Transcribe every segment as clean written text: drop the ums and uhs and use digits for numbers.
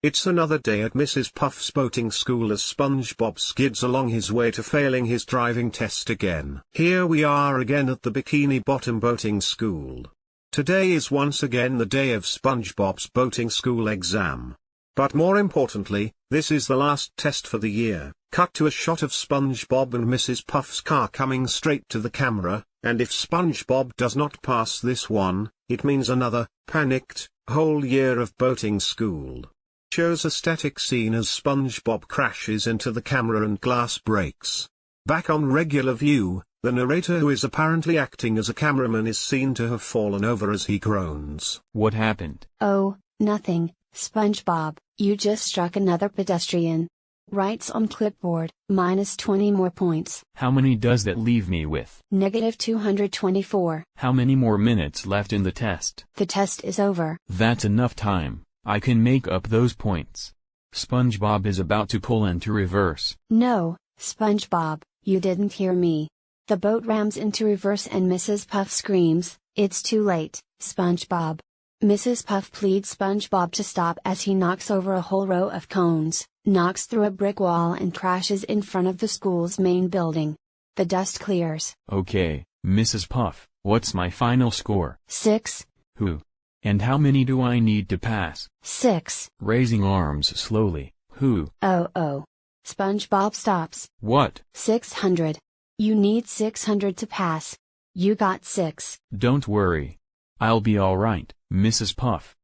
It's another day at Mrs. Puff's boating school as SpongeBob skids along his way to failing his driving test again. Here we are again at the Bikini Bottom boating school. Today is once again the day of SpongeBob's boating school exam. But more importantly, this is the last test for the year. Cut to a shot of SpongeBob and Mrs. Puff's car coming straight to the camera, and if SpongeBob does not pass this one, it means another, panicked, whole year of boating school. Shows a static scene as SpongeBob crashes into the camera and glass breaks. Back on regular view, the narrator who is apparently acting as a cameraman is seen to have fallen over as he groans. What happened? Oh, nothing, SpongeBob, you just struck another pedestrian. Writes on clipboard, minus 20 more points. How many does that leave me with? Negative 224. How many more minutes left in the test? The test is over. That's enough time. I can make up those points. SpongeBob is about to pull into reverse. No, SpongeBob, you didn't hear me. The boat rams into reverse and Mrs. Puff screams, "It's too late, SpongeBob." Mrs. Puff pleads SpongeBob to stop as he knocks over a whole row of cones, knocks through a brick wall and crashes in front of the school's main building. The dust clears. Okay, Mrs. Puff, what's my final score? 6. Who? And how many do I need to pass? 6. Raising arms slowly. Who? Oh. SpongeBob stops. What? 600. You need 600 to pass. You got 6. Don't worry. I'll be alright, Mrs. Puff.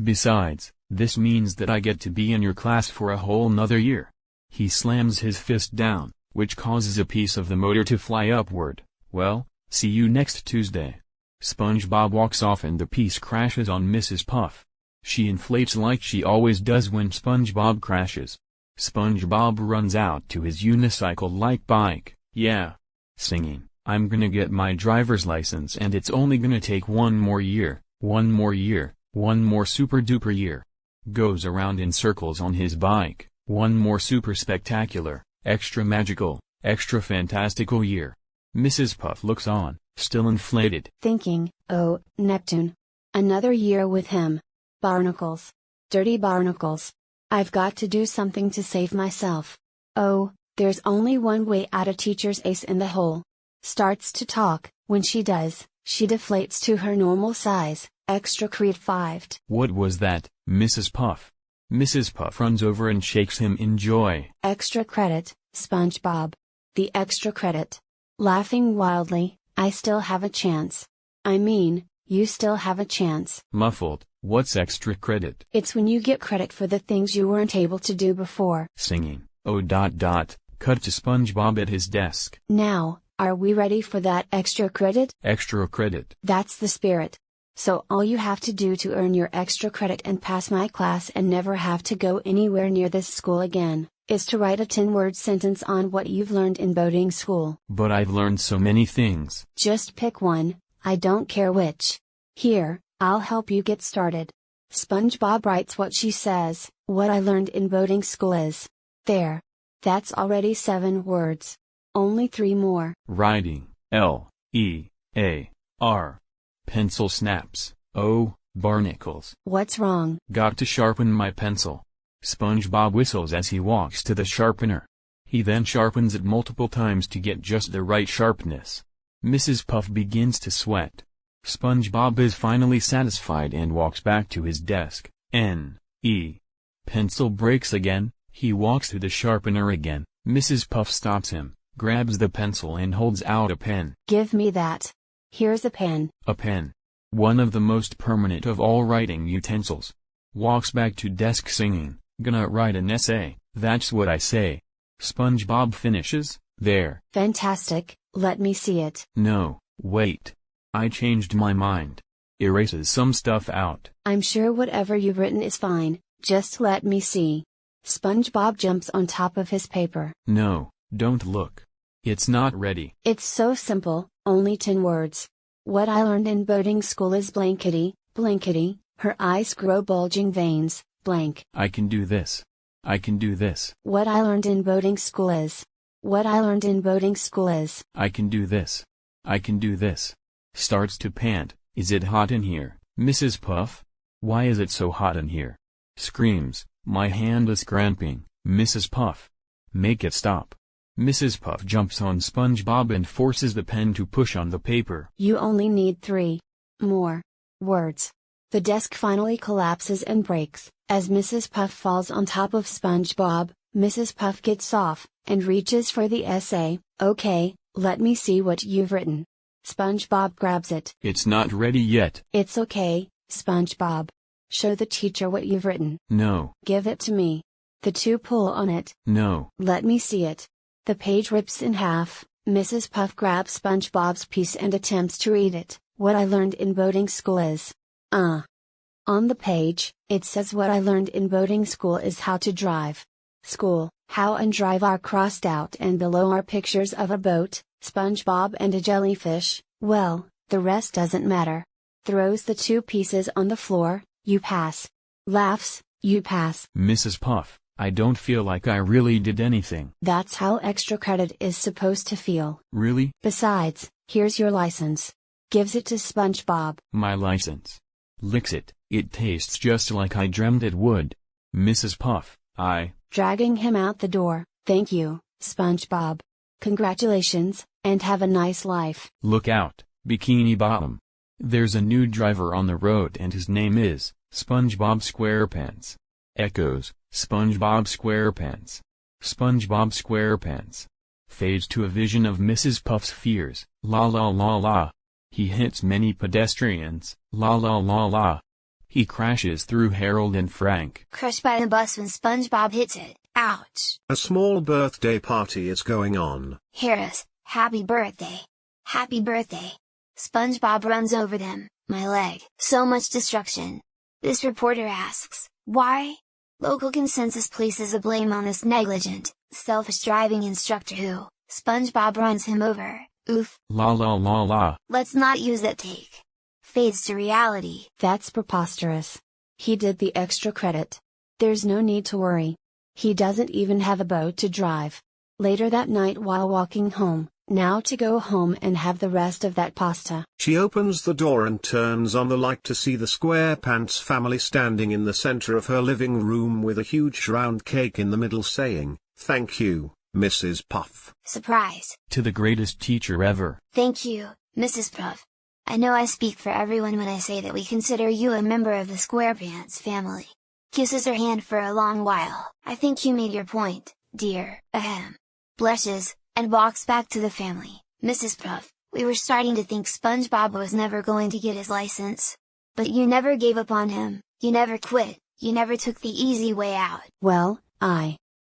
Besides, this means that I get to be in your class for a whole nother year. He slams his fist down, which causes a piece of the motor to fly upward. Well, see you next Tuesday. SpongeBob walks off and the piece crashes on Mrs. Puff. She inflates like she always does when SpongeBob crashes. SpongeBob runs out to his unicycle-like bike, singing, "I'm gonna get my driver's license and it's only gonna take one more year, one more super duper year." Goes around in circles on his bike, one more super spectacular, extra magical, extra fantastical year. Mrs. Puff looks on, still inflated. Thinking, oh, Neptune. Another year with him. Barnacles. Dirty barnacles. I've got to do something to save myself. Oh, there's only one way out of teacher's ace in the hole. Starts to talk. When she does, she deflates to her normal size, extra 𝘃𝗶𝗃𝗀. What was that, Mrs. Puff? Mrs. Puff runs over and shakes him in joy. Extra credit, SpongeBob. The extra credit. Laughing wildly, I still have a chance. I mean, you still have a chance. Muffled, what's extra credit? It's when you get credit for the things you weren't able to do before. Singing, oh. Cut to SpongeBob at his desk. Now, are we ready for that extra credit? Extra credit. That's the spirit. So all you have to do to earn your extra credit and pass my class and never have to go anywhere near this school again, is to write a 10-word sentence on what you've learned in boating school. But I've learned so many things. Just pick one, I don't care which. Here, I'll help you get started. SpongeBob writes what she says, what I learned in boating school is. There. That's already 7 words. Only 3 more. Writing, L-E-A-R. Pencil snaps, oh, barnacles. What's wrong? Got to sharpen my pencil. SpongeBob whistles as he walks to the sharpener. He then sharpens it multiple times to get just the right sharpness. Mrs. Puff begins to sweat. SpongeBob is finally satisfied and walks back to his desk. N-E. Pencil breaks again, he walks to the sharpener again. Mrs. Puff stops him, grabs the pencil and holds out a pen. Give me that. Here's a pen. A pen. One of the most permanent of all writing utensils. Walks back to desk singing, "Gonna write an essay, that's what I say." SpongeBob finishes, "There." Fantastic, let me see it. No, wait. I changed my mind. Erases some stuff out. I'm sure whatever you've written is fine, just let me see. SpongeBob jumps on top of his paper. No, don't look. It's not ready. It's so simple, only 10 words. What I learned in boating school is blankety, blankety, her eyes grow bulging veins, blank. I can do this. I can do this. What I learned in boating school is. What I learned in boating school is. I can do this. I can do this. Starts to pant. Is it hot in here, Mrs. Puff? Why is it so hot in here? Screams, My hand is cramping, Mrs. Puff. Make it stop. Mrs. Puff jumps on SpongeBob and forces the pen to push on the paper. You only need 3 more words. The desk finally collapses and breaks. As Mrs. Puff falls on top of SpongeBob, Mrs. Puff gets off, and reaches for the essay. Okay, let me see what you've written. SpongeBob grabs it. It's not ready yet. It's okay, SpongeBob. Show the teacher what you've written. No. Give it to me. The two pull on it. No. Let me see it. The page rips in half. Mrs. Puff grabs SpongeBob's piece and attempts to read it. What I learned in boating school is. On the page, it says what I learned in boating school is how to drive. School, how and drive are crossed out and below are pictures of a boat, SpongeBob and a jellyfish. Well, the rest doesn't matter. Throws the 2 pieces on the floor. You pass. Laughs, you pass. Mrs. Puff, I don't feel like I really did anything. That's how extra credit is supposed to feel. Really? Besides, here's your license. Gives it to SpongeBob. My license. Licks it. It tastes just like I dreamt it would. Mrs. Puff, Dragging him out the door. Thank you, SpongeBob. Congratulations, and have a nice life. Look out, Bikini Bottom. There's a new driver on the road and his name is SpongeBob Squarepants. Echoes, SpongeBob Squarepants. SpongeBob Squarepants. Fades to a vision of Mrs. Puff's fears. La la la la. He hits many pedestrians. La la la la. He crashes through Harold and Frank. Crushed by the bus when SpongeBob hits it. Ouch. A small birthday party is going on. Harris, happy birthday. Happy birthday. SpongeBob runs over them. My leg. So much destruction. This reporter asks, why? Local consensus places the blame on this negligent, selfish driving instructor who, SpongeBob runs him over. Oof. La la la la. Let's not use that take. Fades to reality. That's preposterous. He did the extra credit. There's no need to worry. He doesn't even have a boat to drive. Later that night while walking home, now to go home and have the rest of that pasta. She opens the door and turns on the light to see the Squarepants family standing in the center of her living room with a huge round cake in the middle saying, "Thank you, Mrs. Puff." Surprise. To the greatest teacher ever. Thank you, Mrs. Puff. I know I speak for everyone when I say that we consider you a member of the Squarepants family. Kisses her hand for a long while. I think you made your point, dear. Ahem. Blushes, and walks back to the family. Mrs. Puff, we were starting to think SpongeBob was never going to get his license. But you never gave up on him, you never quit, you never took the easy way out. Well,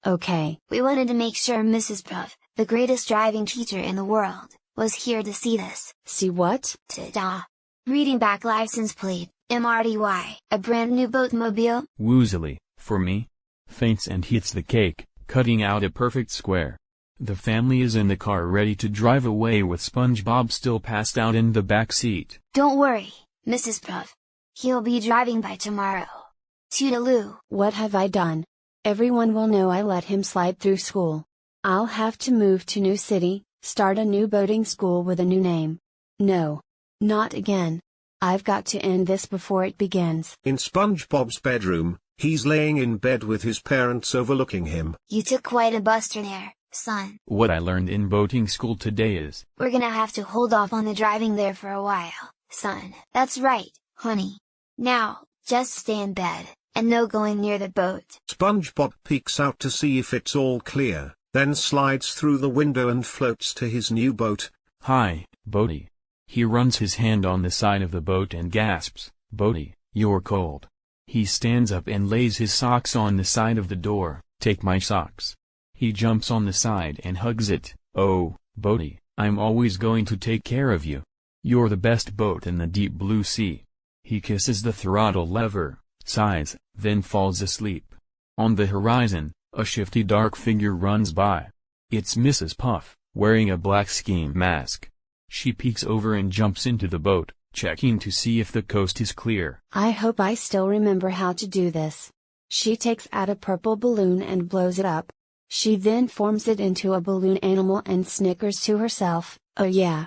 okay. We wanted to make sure Mrs. Puff, the greatest driving teacher in the world, was here to see this. See what? Ta-da! Reading back license plate, MRDY, a brand new boatmobile. Woozily, for me. Faints and hits the cake, cutting out a perfect square. The family is in the car ready to drive away with SpongeBob still passed out in the back seat. Don't worry, Mrs. Puff. He'll be driving by tomorrow. Toodaloo. What have I done? Everyone will know I let him slide through school. I'll have to move to new city, start a new boating school with a new name. No. Not again. I've got to end this before it begins. In SpongeBob's bedroom, he's laying in bed with his parents overlooking him. You took quite a buster there, son. What I learned in boating school today is, we're gonna have to hold off on the driving there for a while, son. That's right, honey. Now, just stay in bed, and no going near the boat. SpongeBob peeks out to see if it's all clear, then slides through the window and floats to his new boat. Hi, Boaty. He runs his hand on the side of the boat and gasps, Boaty, you're cold. He stands up and lays his socks on the side of the door. Take my socks. He jumps on the side and hugs it. Oh, Boaty, I'm always going to take care of you. You're the best boat in the deep blue sea. He kisses the throttle lever, sighs, then falls asleep. On the horizon, a shifty dark figure runs by. It's Mrs. Puff, wearing a black ski mask. She peeks over and jumps into the boat, checking to see if the coast is clear. I hope I still remember how to do this. She takes out a purple balloon and blows it up. She then forms it into a balloon animal and snickers to herself, oh yeah.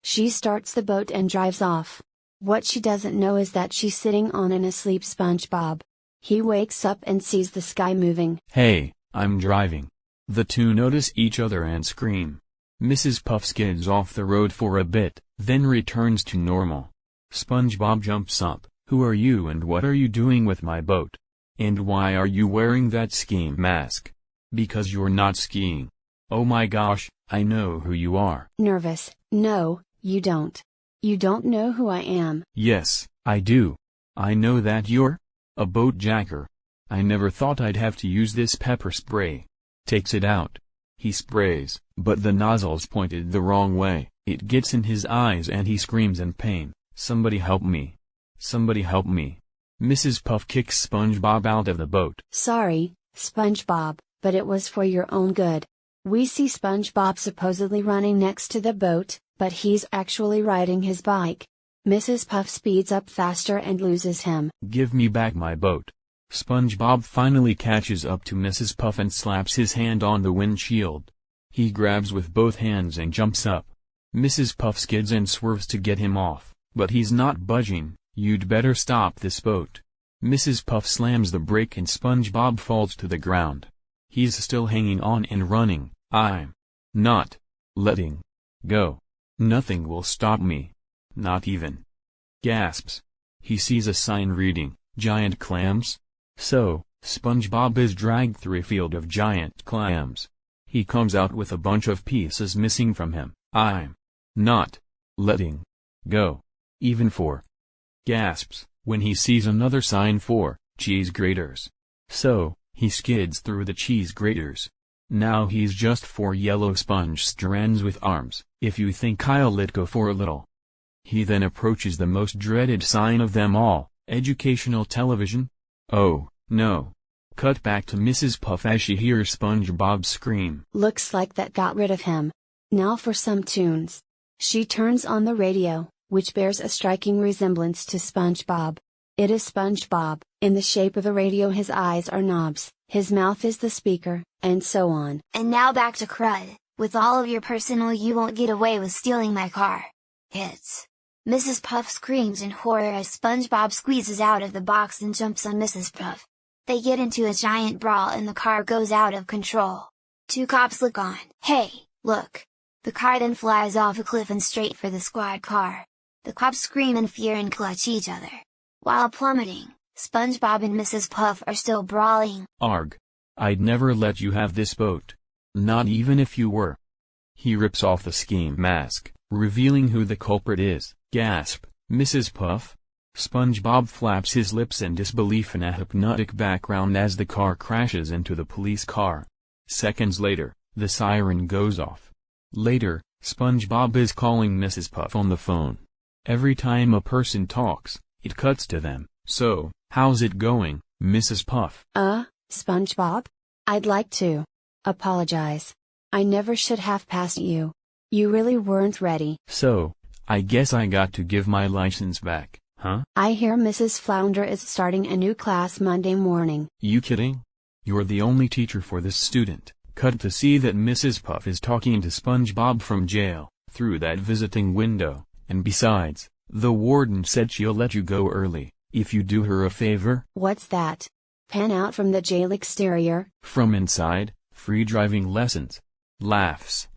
She starts the boat and drives off. What she doesn't know is that she's sitting on an asleep SpongeBob. He wakes up and sees the sky moving. Hey, I'm driving. The two notice each other and scream. Mrs. Puff skids off the road for a bit, then returns to normal. SpongeBob jumps up. Who are you and what are you doing with my boat? And why are you wearing that skiing mask? Because you're not skiing. Oh my gosh, I know who you are. Nervous. No, you don't. You don't know who I am. Yes, I do. I know that you're a boat jacker. I never thought I'd have to use this pepper spray. Takes it out. He sprays, but the nozzle's pointed the wrong way. It gets in his eyes and he screams in pain. Somebody help me. Somebody help me. Mrs. Puff kicks SpongeBob out of the boat. Sorry, SpongeBob, but it was for your own good. We see SpongeBob supposedly running next to the boat, but he's actually riding his bike. Mrs. Puff speeds up faster and loses him. Give me back my boat. SpongeBob finally catches up to Mrs. Puff and slaps his hand on the windshield. He grabs with both hands and jumps up. Mrs. Puff skids and swerves to get him off, but he's not budging. You'd better stop this boat. Mrs. Puff slams the brake and SpongeBob falls to the ground. He's still hanging on and running. I'm not letting go. Nothing will stop me. Not even. Gasps. He sees a sign reading, giant clams. So, SpongeBob is dragged through a field of giant clams. He comes out with a bunch of pieces missing from him. I'm not letting go. Even for. Gasps, when he sees another sign for, cheese graters. So, he skids through the cheese graters. Now he's just 4 yellow sponge strands with arms. If you think I'll let go for a little. He then approaches the most dreaded sign of them all, educational television. Oh, no. Cut back to Mrs. Puff as she hears SpongeBob scream. Looks like that got rid of him. Now for some tunes. She turns on the radio, which bears a striking resemblance to SpongeBob. It is SpongeBob, in the shape of a radio. His eyes are knobs, his mouth is the speaker, and so on. And now back to crud. With all of your personal, you won't get away with stealing my car. It's. Mrs. Puff screams in horror as SpongeBob squeezes out of the box and jumps on Mrs. Puff. They get into a giant brawl and the car goes out of control. 2 cops look on. Hey, look! The car then flies off a cliff and straight for the squad car. The cops scream in fear and clutch each other. While plummeting, SpongeBob and Mrs. Puff are still brawling. Arg! I'd never let you have this boat. Not even if you were. He rips off the ski mask, revealing who the culprit is. Gasp, Mrs. Puff? SpongeBob flaps his lips in disbelief in a hypnotic background as the car crashes into the police car. Seconds later, the siren goes off. Later, SpongeBob is calling Mrs. Puff on the phone. Every time a person talks, it cuts to them. So, how's it going, Mrs. Puff? SpongeBob? I'd like to apologize. I never should have passed you. You really weren't ready. So, I guess I got to give my license back, huh? I hear Mrs. Flounder is starting a new class Monday morning. You kidding? You're the only teacher for this student. Cut to see that Mrs. Puff is talking to SpongeBob from jail, through that visiting window, and besides, the warden said she'll let you go early, if you do her a favor. What's that? Pan out from the jail exterior. From inside, free driving lessons. Laughs.